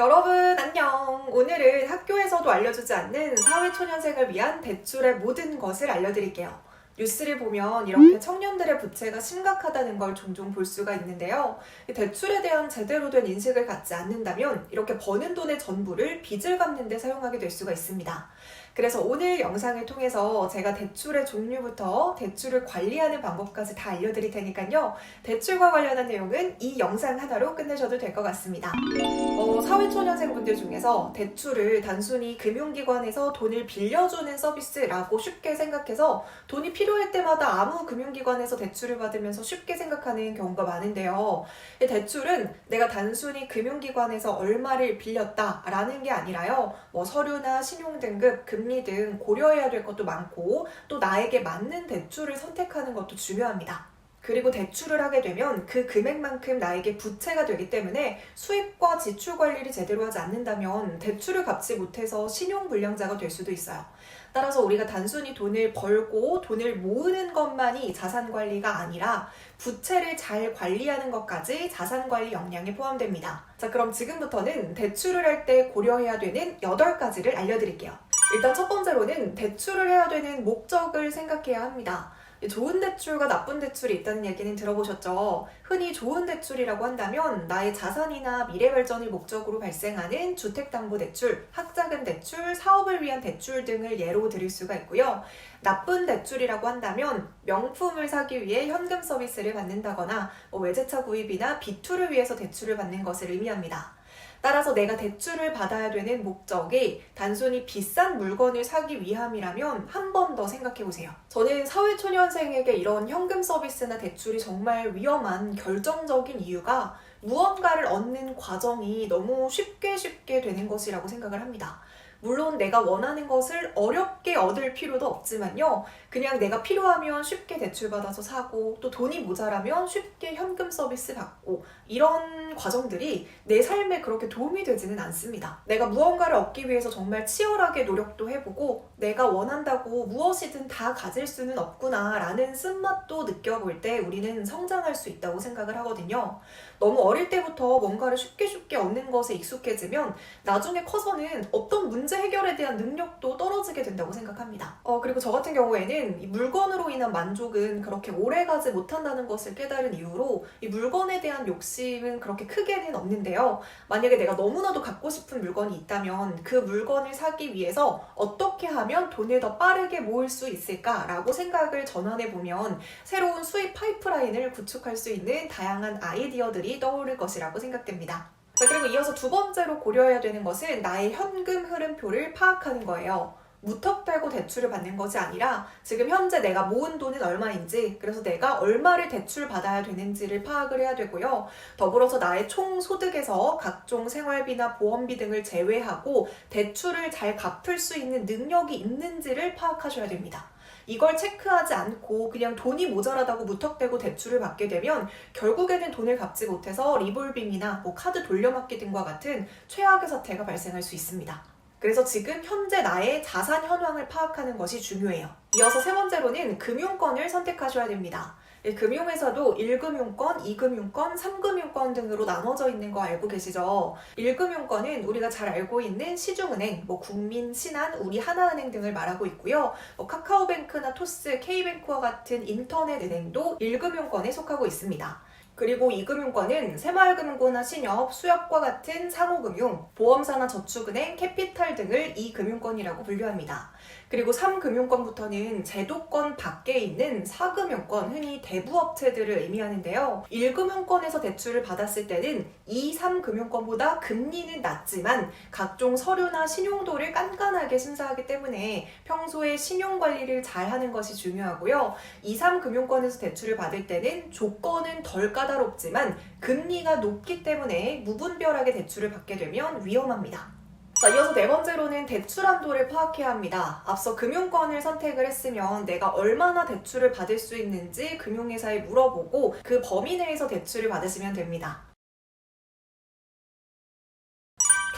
여러분 안녕. 오늘은 학교에서도 알려주지 않는 사회초년생을 위한 대출의 모든 것을 알려드릴게요. 뉴스를 보면 이렇게 청년들의 부채가 심각하다는 걸 종종 볼 수가 있는데요. 대출에 대한 제대로 된 인식을 갖지 않는다면 이렇게 버는 돈의 전부를 빚을 갚는 데 사용하게 될 수가 있습니다. 그래서 오늘 영상을 통해서 제가 대출의 종류부터 대출을 관리하는 방법까지 다 알려드릴 테니까요. 대출과 관련한 내용은 이 영상 하나로 끝내셔도 될 것 같습니다. 사회초년생분들 중에서 대출을 단순히 금융기관에서 돈을 빌려주는 서비스라고 쉽게 생각해서 돈이 필요할 때마다 아무 금융기관에서 대출을 받으면서 쉽게 생각하는 경우가 많은데요. 대출은 내가 단순히 금융기관에서 얼마를 빌렸다라는 게 아니라요. 서류나 신용등급, 금리 등 고려해야 될 것도 많고 또 나에게 맞는 대출을 선택하는 것도 중요합니다. 그리고 대출을 하게 되면 그 금액만큼 나에게 부채가 되기 때문에 수입과 지출 관리를 제대로 하지 않는다면 대출을 갚지 못해서 신용불량자가 될 수도 있어요. 따라서 우리가 단순히 돈을 벌고 돈을 모으는 것만이 자산관리가 아니라 부채를 잘 관리하는 것까지 자산관리 역량에 포함됩니다. 자, 그럼 지금부터는 대출을 할 때 고려해야 되는 8가지를 알려드릴게요. 일단 첫 번째로는 대출을 해야 되는 목적을 생각해야 합니다. 좋은 대출과 나쁜 대출이 있다는 얘기는 들어보셨죠? 흔히 좋은 대출이라고 한다면 나의 자산이나 미래 발전을 목적으로 발생하는 주택담보대출, 학자금 대출, 사업을 위한 대출 등을 예로 들을 수가 있고요. 나쁜 대출이라고 한다면 명품을 사기 위해 현금 서비스를 받는다거나 외제차 구입이나 비투를 위해서 대출을 받는 것을 의미합니다. 따라서 내가 대출을 받아야 되는 목적이 단순히 비싼 물건을 사기 위함이라면 한 번 더 생각해 보세요. 저는 사회초년생에게 이런 현금 서비스나 대출이 정말 위험한 결정적인 이유가 무언가를 얻는 과정이 너무 쉽게 되는 것이라고 생각을 합니다. 물론 내가 원하는 것을 어렵게 얻을 필요도 없지만요. 그냥 내가 필요하면 쉽게 대출받아서 사고 또 돈이 모자라면 쉽게 현금 서비스 받고 이런 과정들이 내 삶에 그렇게 도움이 되지는 않습니다. 내가 무언가를 얻기 위해서 정말 치열하게 노력도 해보고 내가 원한다고 무엇이든 다 가질 수는 없구나 라는 쓴맛도 느껴볼 때 우리는 성장할 수 있다고 생각을 하거든요. 너무 어릴 때부터 뭔가를 쉽게 얻는 것에 익숙해지면 나중에 커서는 어떤 문제 해결에 대한 능력도 떨어지게 된다고 생각합니다. 그리고 저 같은 경우에는 이 물건으로 인한 만족은 그렇게 오래가지 못한다는 것을 깨달은 이후로 이 물건에 대한 욕심은 그렇게 크게는 없는데요. 만약에 내가 너무나도 갖고 싶은 물건이 있다면 그 물건을 사기 위해서 어떻게 하면 돈을 더 빠르게 모을 수 있을까라고 생각을 전환해보면 새로운 수입 파이프라인을 구축할 수 있는 다양한 아이디어들이 떠오를 것이라고 생각됩니다. 자, 그리고 이어서 두 번째로 고려해야 되는 것은 나의 현금 흐름표를 파악하는 거예요. 무턱대고 대출을 받는 것이 아니라 지금 현재 내가 모은 돈은 얼마인지, 그래서 내가 얼마를 대출 받아야 되는지를 파악을 해야 되고요. 더불어서 나의 총 소득에서 각종 생활비나 보험비 등을 제외하고 대출을 잘 갚을 수 있는 능력이 있는지를 파악하셔야 됩니다. 이걸 체크하지 않고 그냥 돈이 모자라다고 무턱대고 대출을 받게 되면 결국에는 돈을 갚지 못해서 리볼빙이나 카드 돌려막기 등과 같은 최악의 사태가 발생할 수 있습니다. 그래서 지금 현재 나의 자산 현황을 파악하는 것이 중요해요. 이어서 세 번째로는 금융권을 선택하셔야 됩니다. 금융회사도 1금융권, 2금융권, 3금융권 등으로 나눠져 있는 거 알고 계시죠? 1금융권은 우리가 잘 알고 있는 시중은행, 국민, 신한, 우리하나은행 등을 말하고 있고요. 카카오뱅크나 토스, K뱅크와 같은 인터넷 은행도 1금융권에 속하고 있습니다. 그리고 2금융권은 새마을금고나 신협, 수협과 같은 상호금융, 보험사나 저축은행, 캐피탈 등을 2금융권이라고 분류합니다. 그리고 3금융권부터는 제도권 밖에 있는 4금융권, 흔히 대부업체들을 의미하는데요. 1금융권에서 대출을 받았을 때는 2, 3금융권보다 금리는 낮지만 각종 서류나 신용도를 깐깐하게 심사하기 때문에 평소에 신용관리를 잘 하는 것이 중요하고요. 2, 3금융권에서 대출을 받을 때는 조건은 덜 까다롭지만 금리가 높기 때문에 무분별하게 대출을 받게 되면 위험합니다. 자, 이어서 네 번째로는 대출 한도를 파악해야 합니다. 앞서 금융권을 선택을 했으면 내가 얼마나 대출을 받을 수 있는지 금융회사에 물어보고 그 범위 내에서 대출을 받으시면 됩니다.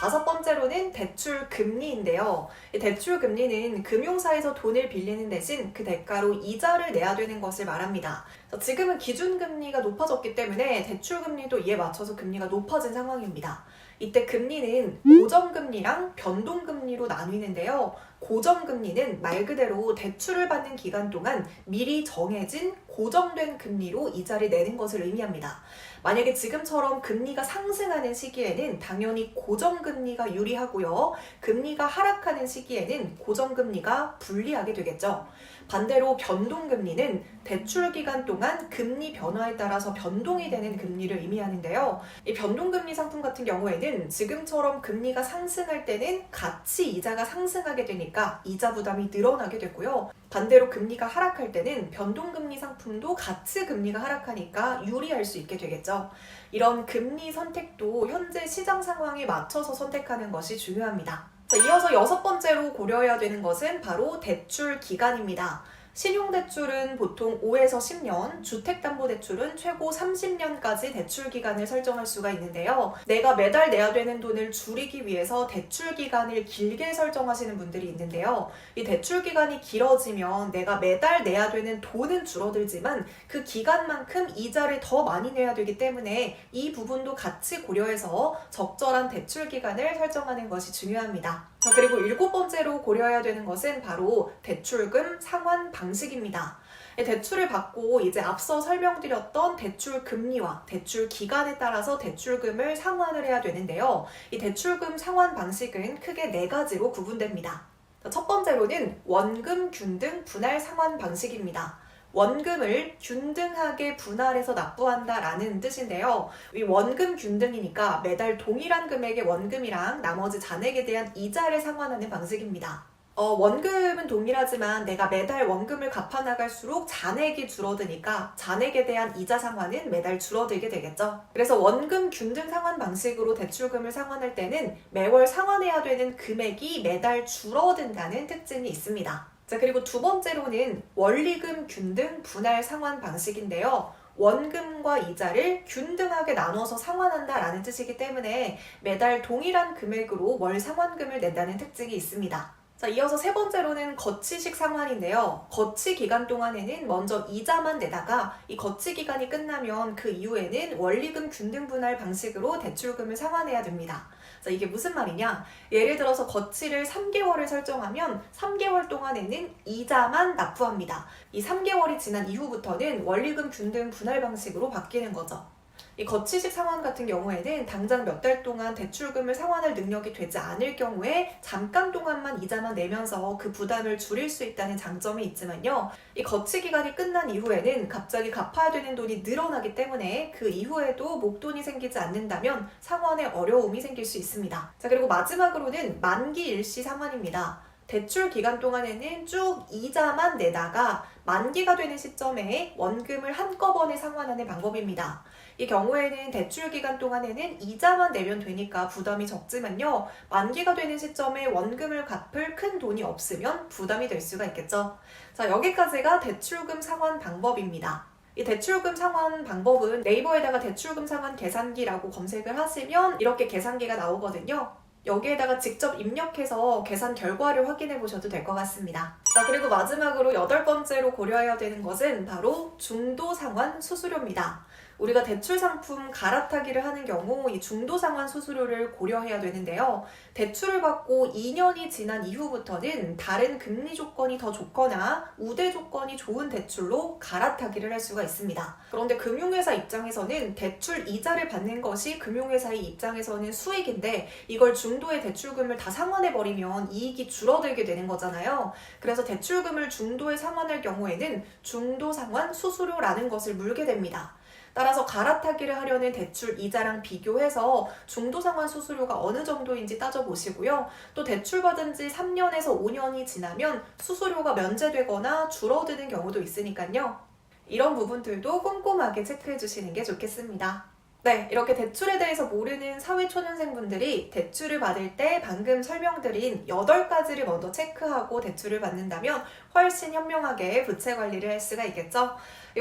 다섯 번째로는 대출 금리인데요. 이 대출 금리는 금융사에서 돈을 빌리는 대신 그 대가로 이자를 내야 되는 것을 말합니다. 지금은 기준금리가 높아졌기 때문에 대출 금리도 이에 맞춰서 금리가 높아진 상황입니다. 이때 금리는 고정금리랑 변동금리로 나뉘는데요. 고정금리는 말 그대로 대출을 받는 기간 동안 미리 정해진 고정된 금리로 이자를 내는 것을 의미합니다. 만약에 지금처럼 금리가 상승하는 시기에는 당연히 고정금리가 유리하고요. 금리가 하락하는 시기에는 고정금리가 불리하게 되겠죠. 반대로 변동금리는 대출 기간 동안 금리 변화에 따라서 변동이 되는 금리를 의미하는데요. 이 변동금리 상품 같은 경우에는 지금처럼 금리가 상승할 때는 같이 이자가 상승하게 되니까 이자 부담이 늘어나게 되고요. 반대로 금리가 하락할 때는 변동금리 상품도 같이 금리가 하락하니까 유리할 수 있게 되겠죠. 이런 금리 선택도 현재 시장 상황에 맞춰서 선택하는 것이 중요합니다. 이어서 6번째로 고려해야 되는 것은 바로 대출 기간입니다. 신용대출은 보통 5에서 10년, 주택담보대출은 최고 30년까지 대출 기간을 설정할 수가 있는데요. 내가 매달 내야 되는 돈을 줄이기 위해서 대출 기간을 길게 설정하시는 분들이 있는데요. 이 대출 기간이 길어지면 내가 매달 내야 되는 돈은 줄어들지만 그 기간만큼 이자를 더 많이 내야 되기 때문에 이 부분도 같이 고려해서 적절한 대출 기간을 설정하는 것이 중요합니다. 그리고 7번째로 고려해야 되는 것은 바로 대출금 상환 방식입니다. 대출을 받고 이제 앞서 설명드렸던 대출 금리와 대출 기간에 따라서 대출금을 상환을 해야 되는데요. 이 대출금 상환 방식은 크게 4가지로 구분됩니다. 첫 번째로는 원금 균등 분할 상환 방식입니다. 원금을 균등하게 분할해서 납부한다라는 뜻인데요. 이 원금 균등이니까 매달 동일한 금액의 원금이랑 나머지 잔액에 대한 이자를 상환하는 방식입니다. 원금은 동일하지만 내가 매달 원금을 갚아나갈수록 잔액이 줄어드니까 잔액에 대한 이자 상환은 매달 줄어들게 되겠죠. 그래서 원금 균등 상환 방식으로 대출금을 상환할 때는 매월 상환해야 되는 금액이 매달 줄어든다는 특징이 있습니다. 그리고 2번째로는 원리금 균등 분할 상환 방식인데요. 원금과 이자를 균등하게 나눠서 상환한다라는 뜻이기 때문에 매달 동일한 금액으로 월 상환금을 낸다는 특징이 있습니다. 이어서 3번째로는 거치식 상환인데요. 거치 기간 동안에는 먼저 이자만 내다가 이 거치 기간이 끝나면 그 이후에는 원리금 균등 분할 방식으로 대출금을 상환해야 됩니다. 이게 무슨 말이냐? 예를 들어서 거치를 3개월을 설정하면 3개월 동안에는 이자만 납부합니다. 이 3개월이 지난 이후부터는 원리금 균등 분할 방식으로 바뀌는 거죠. 이 거치식 상환 같은 경우에는 당장 몇 달 동안 대출금을 상환할 능력이 되지 않을 경우에 잠깐 동안만 이자만 내면서 그 부담을 줄일 수 있다는 장점이 있지만요. 이 거치 기간이 끝난 이후에는 갑자기 갚아야 되는 돈이 늘어나기 때문에 그 이후에도 목돈이 생기지 않는다면 상환에 어려움이 생길 수 있습니다. 그리고 마지막으로는 만기 일시 상환입니다. 대출 기간 동안에는 쭉 이자만 내다가 만기가 되는 시점에 원금을 한꺼번에 상환하는 방법입니다. 이 경우에는 대출 기간 동안에는 이자만 내면 되니까 부담이 적지만요. 만기가 되는 시점에 원금을 갚을 큰 돈이 없으면 부담이 될 수가 있겠죠. 여기까지가 대출금 상환 방법입니다. 이 대출금 상환 방법은 네이버에다가 대출금 상환 계산기라고 검색을 하시면 이렇게 계산기가 나오거든요. 여기에다가 직접 입력해서 계산 결과를 확인해 보셔도 될 것 같습니다. 그리고 마지막으로 8번째로 고려해야 되는 것은 바로 중도상환 수수료입니다. 우리가 대출 상품 갈아타기를 하는 경우 이 중도상환 수수료를 고려해야 되는데요. 대출을 받고 2년이 지난 이후부터는 다른 금리 조건이 더 좋거나 우대 조건이 좋은 대출로 갈아타기를 할 수가 있습니다. 그런데 금융회사 입장에서는 대출 이자를 받는 것이 금융회사의 입장에서는 수익인데 이걸 중도의 대출금을 다 상환해버리면 이익이 줄어들게 되는 거잖아요. 그래서 대출금을 중도에 상환할 경우에는 중도상환 수수료라는 것을 물게 됩니다. 따라서 갈아타기를 하려는 대출 이자랑 비교해서 중도상환 수수료가 어느 정도인지 따져보시고요. 또 대출받은 지 3년에서 5년이 지나면 수수료가 면제되거나 줄어드는 경우도 있으니까요. 이런 부분들도 꼼꼼하게 체크해 주시는 게 좋겠습니다. 네, 이렇게 대출에 대해서 모르는 사회초년생분들이 대출을 받을 때 방금 설명드린 8가지를 먼저 체크하고 대출을 받는다면 훨씬 현명하게 부채 관리를 할 수가 있겠죠.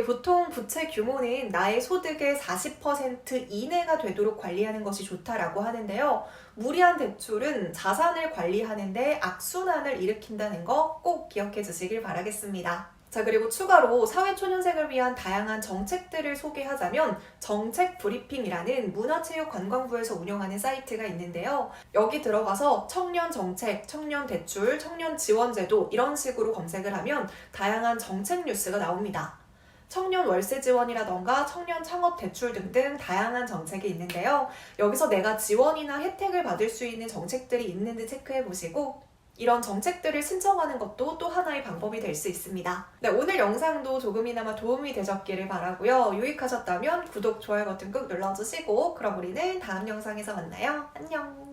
보통 부채 규모는 나의 소득의 40% 이내가 되도록 관리하는 것이 좋다라고 하는데요. 무리한 대출은 자산을 관리하는데 악순환을 일으킨다는 거 꼭 기억해 주시길 바라겠습니다. 자, 그리고 추가로 사회초년생을 위한 다양한 정책들을 소개하자면 정책브리핑이라는 문화체육관광부에서 운영하는 사이트가 있는데요. 여기 들어가서 청년 정책, 청년 대출, 청년 지원제도 이런 식으로 검색을 하면 다양한 정책 뉴스가 나옵니다. 청년 월세 지원이라던가 청년 창업 대출 등등 다양한 정책이 있는데요. 여기서 내가 지원이나 혜택을 받을 수 있는 정책들이 있는지 체크해 보시고 이런 정책들을 신청하는 것도 또 하나의 방법이 될 수 있습니다. 네, 오늘 영상도 조금이나마 도움이 되셨기를 바라고요. 유익하셨다면 구독, 좋아요 버튼 꾹 눌러주시고 그럼 우리는 다음 영상에서 만나요. 안녕!